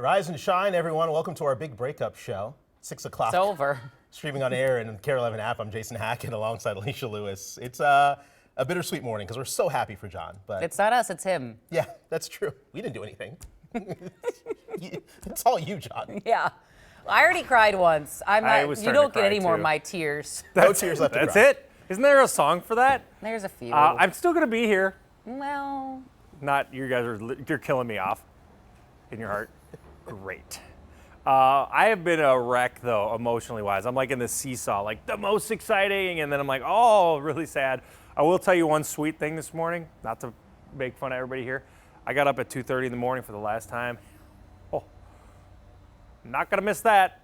Rise and shine, everyone. Welcome to our big breakup show. 6 o'clock. It's over. Streaming on air and KARE 11 app. I'm Jason Hackett alongside Alicia Lewis. It's a bittersweet morning because we're so happy for John. But It's not us, it's him. yeah, that's true. We didn't do anything. It's all you, John. Yeah. I already cried once. You don't get any more of my tears. No tears left to That's cry. it? Isn't there a song for that? There's a few. I'm still going to be here. Well, Not, you guys you're killing me off in your heart. Great. I have been a wreck, though, emotionally wise. I'm like in this seesaw, like the most exciting, and then I'm like, oh, really sad. I will tell you one sweet thing this morning, not to make fun of everybody here. I got up at 2:30 in the morning for the last time. Oh, not going to miss that.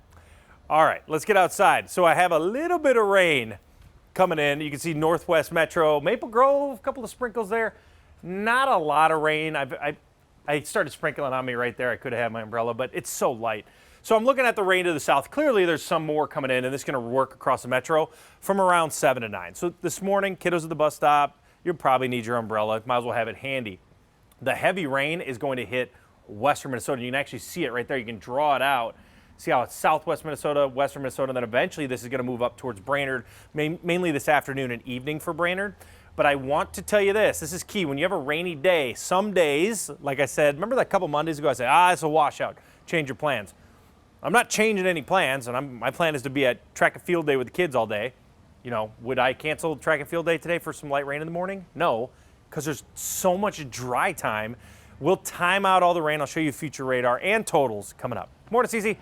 All right, let's get outside. So I have a little bit of rain coming in. You can see Northwest Metro, Maple Grove, a couple of sprinkles there. Not a lot of rain. I started sprinkling on me right there. I could have had my umbrella, but it's so light. So I'm looking at the rain to the south. Clearly, there's some more coming in, and this is going to work across the metro from around 7 to 9. So this morning, kiddos at the bus stop, you'll probably need your umbrella. Might as well have it handy. The heavy rain is going to hit western Minnesota. You can actually see it right there. You can draw it out. See how it's southwest Minnesota, western Minnesota, and then eventually this is going to move up towards Brainerd, mainly this afternoon and evening for Brainerd. But I want to tell you this is key. When you have a rainy day, some days, like I said, remember that couple Mondays ago, I said, it's a washout, change your plans. I'm not changing any plans, and my plan is to be at track and field day with the kids all day. You know, would I cancel track and field day today for some light rain in the morning? No, because there's so much dry time. We'll time out all the rain. I'll show you future radar and totals coming up. Morning, Cece.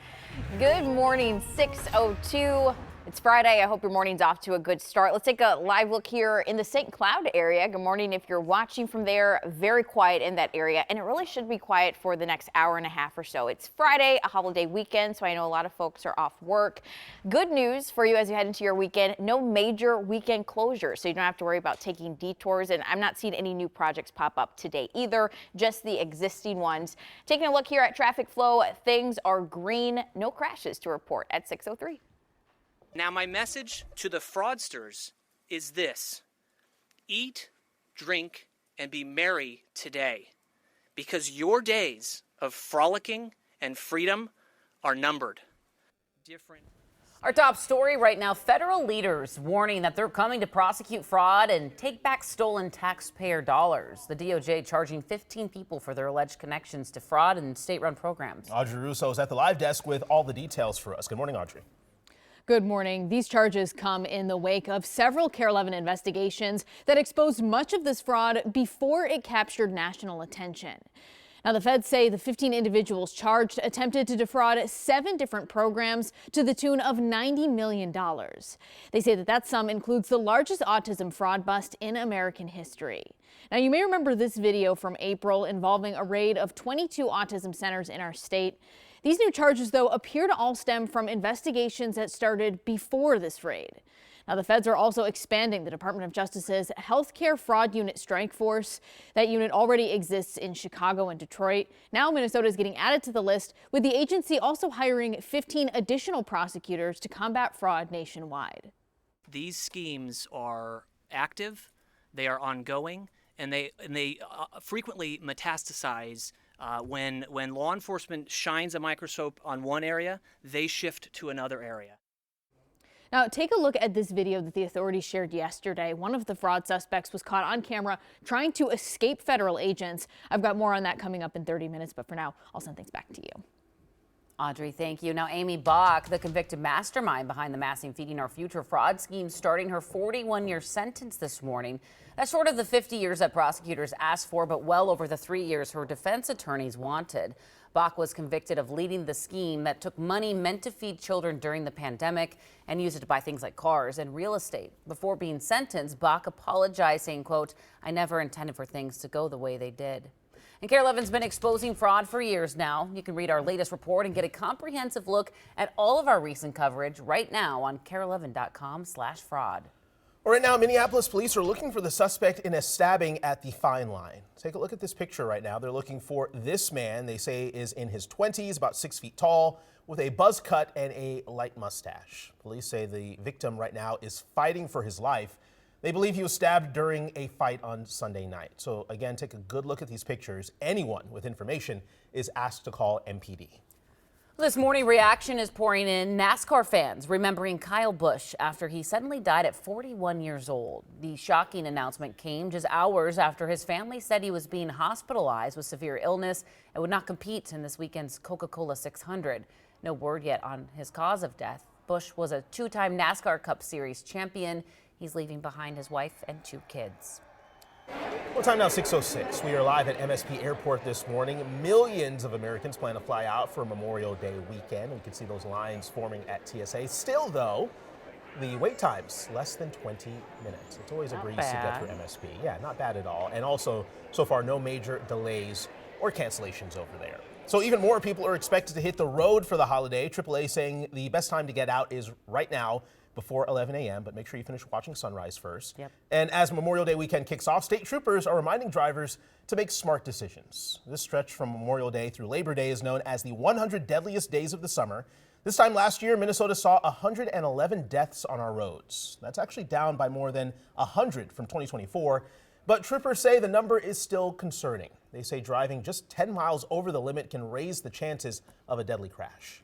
Good morning, 6:02. It's Friday. I hope your morning's off to a good start. Let's take a live look here in the St. Cloud area. Good morning if you're watching from there. Very quiet in that area, and it really should be quiet for the next hour and a half or so. It's Friday, a holiday weekend, so I know a lot of folks are off work. Good news for you as you head into your weekend, no major weekend closures, so you don't have to worry about taking detours, and I'm not seeing any new projects pop up today either, just the existing ones. Taking a look here at traffic flow, things are green, no crashes to report at 6:03. Now, my message to the fraudsters is this: eat, drink, and be merry today, because your days of frolicking and freedom are numbered. our top story right now, federal leaders warning that they're coming to prosecute fraud and take back stolen taxpayer dollars. The DOJ charging 15 people for their alleged connections to fraud and state-run programs. Audrey Russo is at the live desk with all the details for us. Good morning, Audrey. Good morning. These charges come in the wake of several KARE 11 investigations that exposed much of this fraud before it captured national attention. Now, the feds say the 15 individuals charged attempted to defraud 7 different programs to the tune of $90 million. They say that sum includes the largest autism fraud bust in American history. Now, you may remember this video from April involving a raid of 22 autism centers in our state. These new charges, though, appear to all stem from investigations that started before this raid. Now, the feds are also expanding the Department of Justice's Healthcare Fraud Unit Strike Force. That unit already exists in Chicago and Detroit. Now Minnesota is getting added to the list, with the agency also hiring 15 additional prosecutors to combat fraud nationwide. These schemes are active, they are ongoing, and they frequently metastasize. When law enforcement shines a microscope on one area, they shift to another area. Now, take a look at this video that the authorities shared yesterday. One of the fraud suspects was caught on camera trying to escape federal agents. I've got more on that coming up in 30 minutes, but for now, I'll send things back to you. Audrey, thank you. Now, Amy Bach, the convicted mastermind behind the Massing Feeding Our Future fraud scheme, starting her 41-year sentence this morning. That's short of the 50 years that prosecutors asked for, but well over the 3 years her defense attorneys wanted. Bach was convicted of leading the scheme that took money meant to feed children during the pandemic and used it to buy things like cars and real estate. Before being sentenced, Bach apologized, saying, quote, "I never intended for things to go the way they did." And KARE 11's been exposing fraud for years now. You can read our latest report and get a comprehensive look at all of our recent coverage right now on KARE11.com/fraud. Well, right now, Minneapolis police are looking for the suspect in a stabbing at the Fine Line. Take a look at this picture right now. They're looking for this man, they say is in his 20s, about 6 feet tall, with a buzz cut and a light mustache. Police say the victim right now is fighting for his life. They believe he was stabbed during a fight on Sunday night. So again, take a good look at these pictures. Anyone with information is asked to call MPD. This morning, reaction is pouring in. NASCAR fans remembering Kyle Busch after he suddenly died at 41 years old. The shocking announcement came just hours after his family said he was being hospitalized with severe illness and would not compete in this weekend's Coca-Cola 600. No word yet on his cause of death. Busch was a two-time NASCAR Cup Series champion. He's leaving behind his wife and 2 kids. Well, time now 6:06. We are live at MSP Airport this morning. Millions of Americans plan to fly out for Memorial Day weekend. We can see those lines forming at TSA. Still, though, the wait time's less than 20 minutes. It's always a breeze to get through MSP. Yeah, not bad at all. And also, so far, no major delays or cancellations over there. So even more people are expected to hit the road for the holiday. AAA saying the best time to get out is right now, before 11 a.m., but make sure you finish watching sunrise first. Yep. And as Memorial Day weekend kicks off, state troopers are reminding drivers to make smart decisions. This stretch from Memorial Day through Labor Day is known as the 100 deadliest days of the summer. This time last year, Minnesota saw 111 deaths on our roads. That's actually down by more than 100 from 2024. But troopers say the number is still concerning. They say driving just 10 miles over the limit can raise the chances of a deadly crash.